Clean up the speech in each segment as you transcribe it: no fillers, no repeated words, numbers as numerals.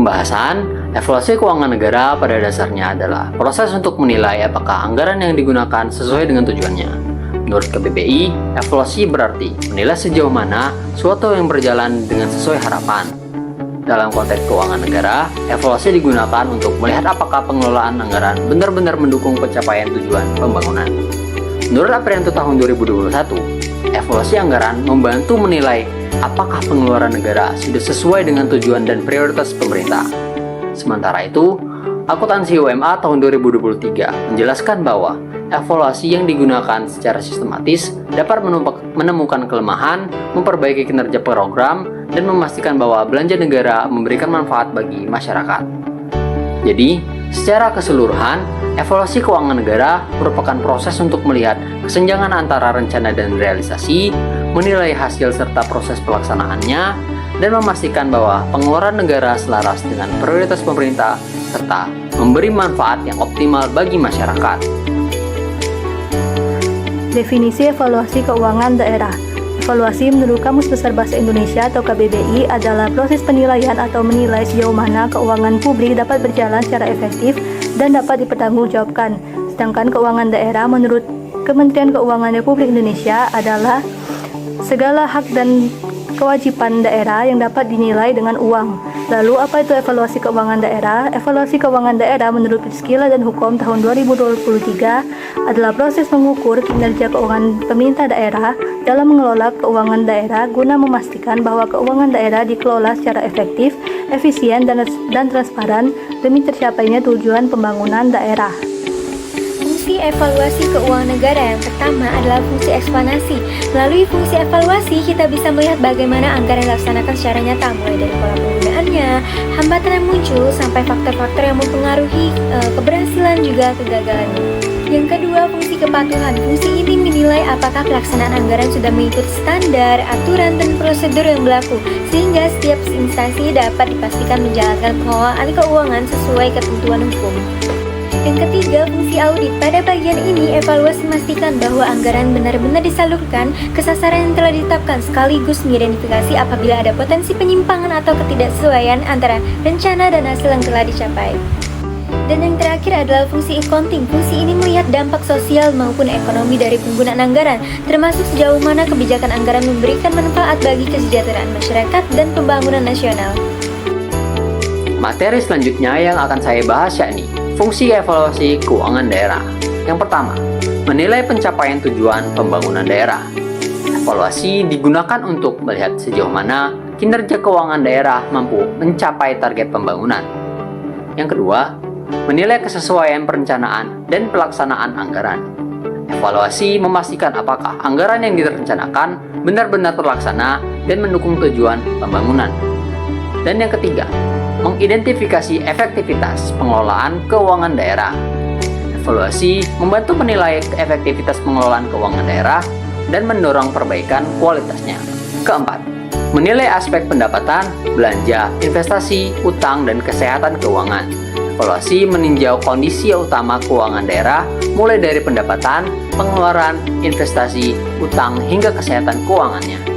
pembahasan, evaluasi keuangan negara pada dasarnya adalah proses untuk menilai apakah anggaran yang digunakan sesuai dengan tujuannya. Menurut KBBI, evaluasi berarti menilai sejauh mana suatu yang berjalan dengan sesuai harapan. Dalam konteks keuangan negara, evaluasi digunakan untuk melihat apakah pengelolaan anggaran benar-benar mendukung pencapaian tujuan pembangunan. Menurut Aprianto tahun 2021, evaluasi anggaran membantu menilai apakah pengeluaran negara sudah sesuai dengan tujuan dan prioritas pemerintah. Sementara itu, Akuntansi UMA tahun 2023 menjelaskan bahwa evaluasi yang digunakan secara sistematis dapat menemukan kelemahan, memperbaiki kinerja program, dan memastikan bahwa belanja negara memberikan manfaat bagi masyarakat. Jadi, secara keseluruhan, evaluasi keuangan negara merupakan proses untuk melihat kesenjangan antara rencana dan realisasi, menilai hasil serta proses pelaksanaannya, dan memastikan bahwa pengeluaran negara selaras dengan prioritas pemerintah serta memberi manfaat yang optimal bagi masyarakat. Definisi evaluasi keuangan daerah. Evaluasi menurut Kamus Besar Bahasa Indonesia atau KBBI adalah proses penilaian atau menilai sejauh mana keuangan publik dapat berjalan secara efektif dan dapat dipertanggungjawabkan. Sedangkan keuangan daerah menurut Kementerian Keuangan Republik Indonesia adalah segala hak dan kewajiban daerah yang dapat dinilai dengan uang. Lalu apa itu evaluasi keuangan daerah? Evaluasi keuangan daerah menurut Fiskila dan Hukum tahun 2023 adalah proses mengukur kinerja keuangan pemerintah daerah dalam mengelola keuangan daerah guna memastikan bahwa keuangan daerah dikelola secara efektif, efisien, dan transparan demi tercapainya tujuan pembangunan daerah. Fungsi evaluasi keuangan negara yang pertama adalah fungsi eksplanasi. Melalui fungsi evaluasi, kita bisa melihat bagaimana anggaran dilaksanakan secara nyata, mulai dari pola penggunaannya, hambatan yang muncul, sampai faktor-faktor yang mempengaruhi keberhasilan juga kegagalannya. Yang kedua, fungsi kepatuhan. Fungsi ini menilai apakah pelaksanaan anggaran sudah mengikuti standar, aturan, dan prosedur yang berlaku, sehingga setiap instansi dapat dipastikan menjalankan pengelolaan keuangan sesuai ketentuan hukum. Yang ketiga, fungsi audit. Pada bagian ini, evaluasi memastikan bahwa anggaran benar-benar disalurkan ke sasaran yang telah ditetapkan, sekaligus mengidentifikasi apabila ada potensi penyimpangan atau ketidaksesuaian antara rencana dan hasil yang telah dicapai. Dan yang terakhir adalah fungsi accounting. Fungsi ini melihat dampak sosial maupun ekonomi dari penggunaan anggaran, termasuk sejauh mana kebijakan anggaran memberikan manfaat bagi kesejahteraan masyarakat dan pembangunan nasional. Materi selanjutnya yang akan saya bahas yakni fungsi evaluasi keuangan daerah. Yang pertama, menilai pencapaian tujuan pembangunan daerah. Evaluasi digunakan untuk melihat sejauh mana kinerja keuangan daerah mampu mencapai target pembangunan. Yang kedua, menilai kesesuaian perencanaan dan pelaksanaan anggaran. Evaluasi memastikan apakah anggaran yang direncanakan benar-benar terlaksana dan mendukung tujuan pembangunan. Dan yang ketiga, mengidentifikasi efektivitas pengelolaan keuangan daerah. Evaluasi membantu menilai efektivitas pengelolaan keuangan daerah dan mendorong perbaikan kualitasnya. Keempat, menilai aspek pendapatan, belanja, investasi, utang, dan kesehatan keuangan. Evaluasi meninjau kondisi utama keuangan daerah, mulai dari pendapatan, pengeluaran, investasi, utang, hingga kesehatan keuangannya.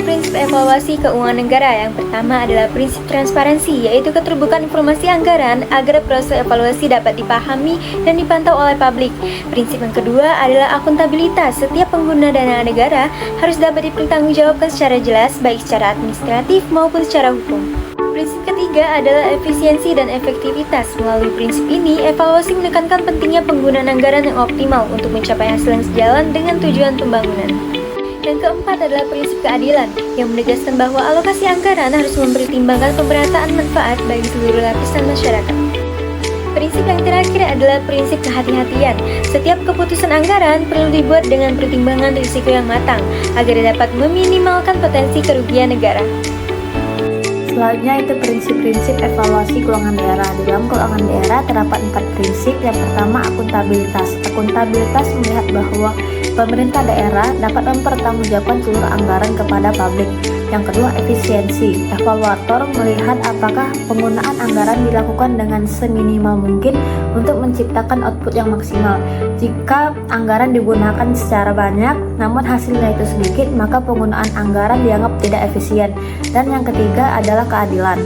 Prinsip evaluasi keuangan negara yang pertama adalah prinsip transparansi, yaitu keterbukaan informasi anggaran agar proses evaluasi dapat dipahami dan dipantau oleh publik. Prinsip yang kedua adalah akuntabilitas. Setiap pengguna dana negara harus dapat dipertanggungjawabkan secara jelas, baik secara administratif maupun secara hukum. Prinsip ketiga adalah efisiensi dan efektivitas. Melalui prinsip ini, evaluasi menekankan pentingnya penggunaan anggaran yang optimal untuk mencapai hasil yang sejalan dengan tujuan pembangunan. Yang keempat adalah prinsip keadilan, yang menegaskan bahwa alokasi anggaran harus mempertimbangkan pemerataan manfaat bagi seluruh lapisan masyarakat. Prinsip yang terakhir adalah prinsip kehati-hatian. Setiap keputusan anggaran perlu dibuat dengan pertimbangan risiko yang matang, agar dapat meminimalkan potensi kerugian negara. Selanjutnya itu prinsip-prinsip evaluasi keuangan daerah. Di dalam keuangan daerah terdapat 4 prinsip. Yang pertama, akuntabilitas. Akuntabilitas melihat bahwa pemerintah daerah dapat mempertanggungjawabkan seluruh anggaran kepada publik. Yang kedua, efisiensi. Evaluator melihat apakah penggunaan anggaran dilakukan dengan seminimal mungkin untuk menciptakan output yang maksimal. Jika anggaran digunakan secara banyak, namun hasilnya itu sedikit, maka penggunaan anggaran dianggap tidak efisien. Dan yang ketiga adalah keadilan.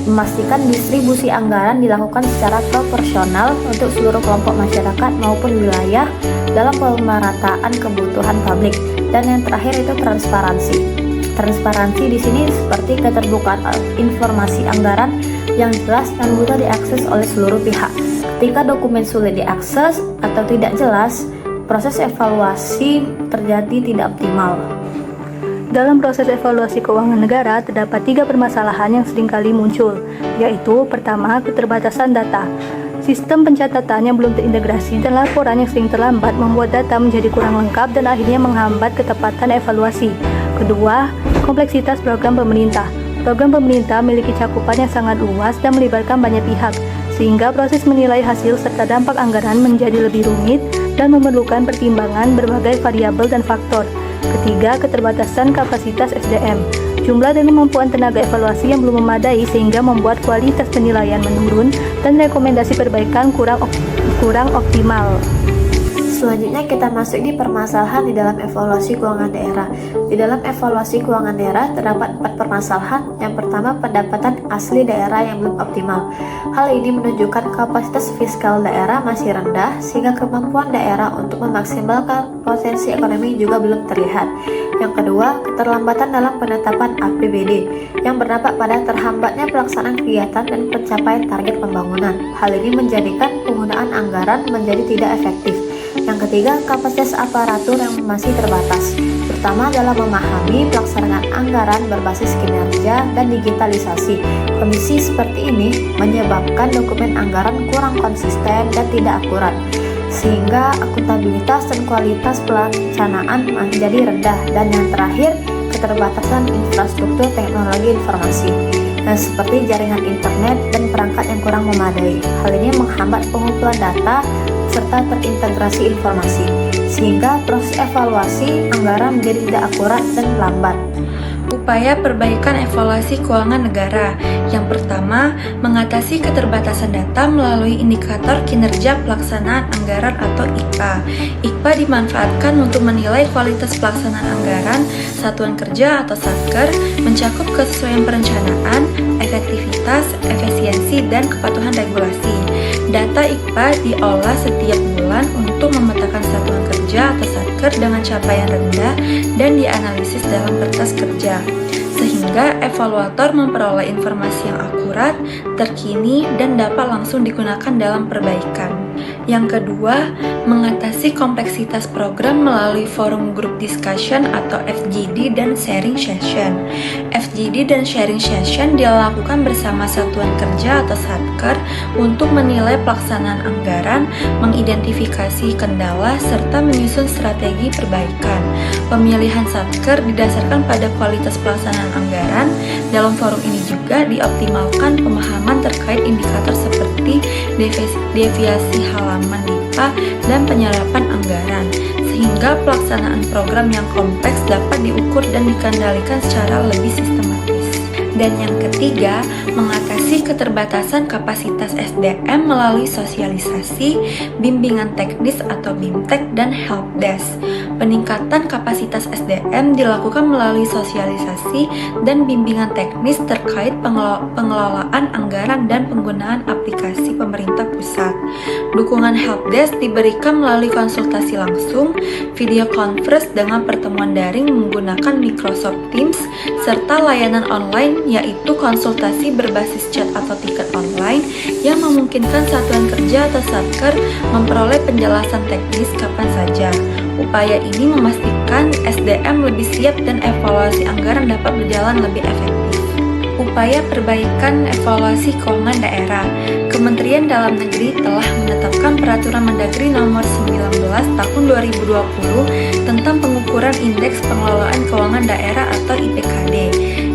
memastikan distribusi anggaran dilakukan secara proporsional untuk seluruh kelompok masyarakat maupun wilayah dalam pemerataan kebutuhan publik. Dan yang terakhir itu transparansi. Transparansi di sini seperti keterbukaan informasi anggaran yang jelas dan mudah diakses oleh seluruh pihak. Ketika dokumen sulit diakses atau tidak jelas, proses evaluasi terjadi tidak optimal. Dalam proses evaluasi keuangan negara, terdapat 3 permasalahan yang seringkali muncul, yaitu pertama, keterbatasan data. Sistem pencatatannya belum terintegrasi dan laporan yang sering terlambat membuat data menjadi kurang lengkap dan akhirnya menghambat ketepatan evaluasi. Kedua, kompleksitas program pemerintah. Program pemerintah memiliki cakupan yang sangat luas dan melibatkan banyak pihak, sehingga proses menilai hasil serta dampak anggaran menjadi lebih rumit dan memerlukan pertimbangan berbagai variabel dan faktor. Ketiga, keterbatasan kapasitas SDM. Jumlah dan kemampuan tenaga evaluasi yang belum memadai sehingga membuat kualitas penilaian menurun dan rekomendasi perbaikan kurang optimal. Selanjutnya kita masuk di permasalahan di dalam evaluasi keuangan daerah. Di dalam evaluasi keuangan daerah terdapat 4 permasalahan. Yang pertama, pendapatan asli daerah yang belum optimal. Hal ini menunjukkan kapasitas fiskal daerah masih rendah sehingga kemampuan daerah untuk memaksimalkan potensi ekonomi juga belum terlihat. Yang kedua, keterlambatan dalam penetapan APBD yang berdampak pada terhambatnya pelaksanaan kegiatan dan pencapaian target pembangunan. Hal ini menjadikan penggunaan anggaran menjadi tidak efektif. Yang ketiga, kapasitas aparatur yang masih terbatas, terutama dalam memahami pelaksanaan anggaran berbasis kinerja dan digitalisasi. Kondisi seperti ini menyebabkan dokumen anggaran kurang konsisten dan tidak akurat, sehingga akuntabilitas dan kualitas pelaksanaan menjadi rendah. Dan yang terakhir, keterbatasan infrastruktur teknologi informasi, seperti jaringan internet dan perangkat yang kurang memadai. Hal ini menghambat pengumpulan data serta terintegrasi informasi, sehingga proses evaluasi anggaran menjadi tidak akurat dan lambat. Upaya perbaikan evaluasi keuangan negara. Yang pertama, mengatasi keterbatasan data melalui indikator kinerja pelaksanaan anggaran atau IKPA. IKPA dimanfaatkan untuk menilai kualitas pelaksanaan anggaran, satuan kerja atau satker, mencakup kesesuaian perencanaan, efektivitas, efisiensi, dan kepatuhan regulasi. Data IKPA diolah setiap bulan untuk memetakan satuan kerja atau satker dengan capaian rendah dan dianalisis dalam kertas kerja, sehingga evaluator memperoleh informasi yang akurat, terkini, dan dapat langsung digunakan dalam perbaikan. Yang kedua, mengatasi kompleksitas program melalui forum group discussion atau FGD dan sharing session. FGD dan sharing session dilakukan bersama satuan kerja atau satker untuk menilai pelaksanaan anggaran, mengidentifikasi kendala, serta menyusun strategi perbaikan. Pemilihan satker didasarkan pada kualitas pelaksanaan anggaran. Dalam forum ini juga dioptimalkan pemahaman terkait indikator seperti deviasi halaman IPA dan penyerapan anggaran, sehingga pelaksanaan program yang kompleks dapat diukur dan dikendalikan secara lebih sistematis. Dan yang ketiga, mengatasi keterbatasan kapasitas SDM melalui sosialisasi, bimbingan teknis atau BIMTEK, dan helpdesk. Peningkatan kapasitas SDM dilakukan melalui sosialisasi dan bimbingan teknis terkait pengelolaan anggaran dan penggunaan aplikasi pemerintah pusat. Dukungan helpdesk diberikan melalui konsultasi langsung, video conference dengan pertemuan daring menggunakan Microsoft Teams, serta layanan online yaitu konsultasi berbasis chat atau tiket online yang memungkinkan satuan kerja atau satker memperoleh penjelasan teknis kapan saja. Upaya ini memastikan SDM lebih siap dan evaluasi anggaran dapat berjalan lebih efektif. Upaya perbaikan evaluasi keuangan daerah. Kementerian Dalam Negeri telah menetapkan Peraturan Mendagri Nomor 19 Tahun 2020 tentang pengukuran Indeks Pengelolaan Keuangan Daerah atau IPKD.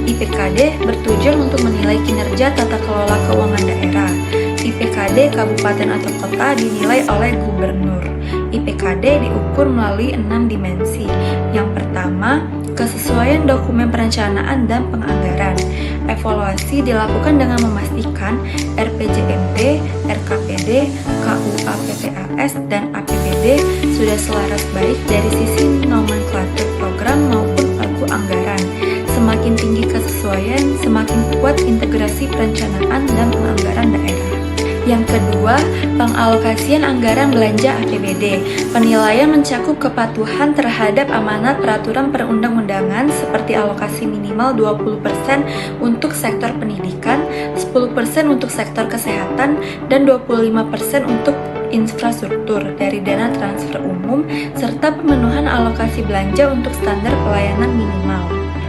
IPKD bertujuan untuk menilai kinerja tata kelola keuangan daerah. IPKD kabupaten atau kota dinilai oleh gubernur. IPKD diukur melalui 6 dimensi. Yang pertama, kesesuaian dokumen perencanaan dan penganggaran. Evaluasi dilakukan dengan memastikan RPJMD, RKPD, KUA PPAS, dan APBD sudah selaras baik dari sisi nomenklatur program maupun pagu anggaran. Semakin semakin tinggi kesesuaian, semakin kuat integrasi perencanaan dan penganggaran daerah. Yang kedua, pengalokasian anggaran belanja APBD. Penilaian mencakup kepatuhan terhadap amanat peraturan perundang-undangan seperti alokasi minimal 20% untuk sektor pendidikan, 10% untuk sektor kesehatan, dan 25% untuk infrastruktur dari dana transfer umum, serta pemenuhan alokasi belanja untuk standar pelayanan minimal.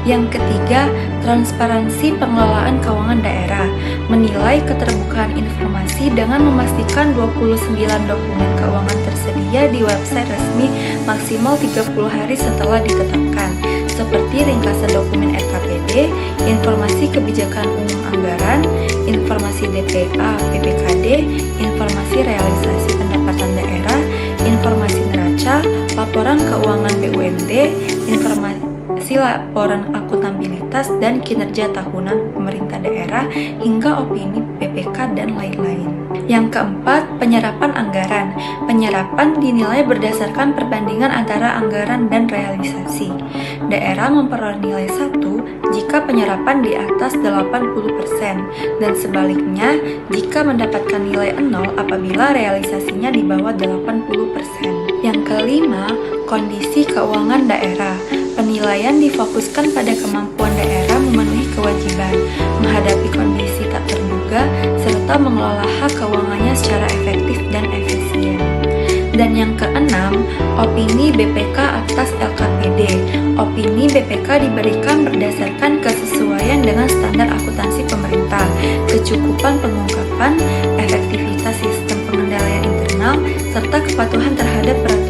Yang ketiga, transparansi pengelolaan keuangan daerah. Menilai keterbukaan informasi dengan memastikan 29 dokumen keuangan tersedia di website resmi maksimal 30 hari setelah ditetapkan, seperti ringkasan dokumen RKPD, informasi kebijakan umum anggaran, informasi DPA PPKD, informasi realisasi pendapatan daerah, informasi neraca, laporan keuangan BUMD, informasi laporan akuntabilitas dan kinerja tahunan pemerintah daerah, hingga opini BPK dan lain-lain. Yang keempat, penyerapan anggaran. Penyerapan dinilai berdasarkan perbandingan antara anggaran dan realisasi. Daerah memperoleh nilai 1 jika penyerapan di atas 80% dan sebaliknya jika mendapatkan nilai 0 apabila realisasinya di bawah 80%. Yang kelima, kondisi keuangan daerah. Penilaian difokuskan pada kemampuan daerah memenuhi kewajiban, menghadapi kondisi tak terduga, serta mengelola hak keuangannya secara efektif dan efisien. Dan yang keenam, opini BPK atas LKPD. Opini BPK diberikan berdasarkan kesesuaian dengan standar akuntansi pemerintah, kecukupan pengungkapan, efektivitas sistem pengendalian internal, serta kepatuhan terhadap peraturan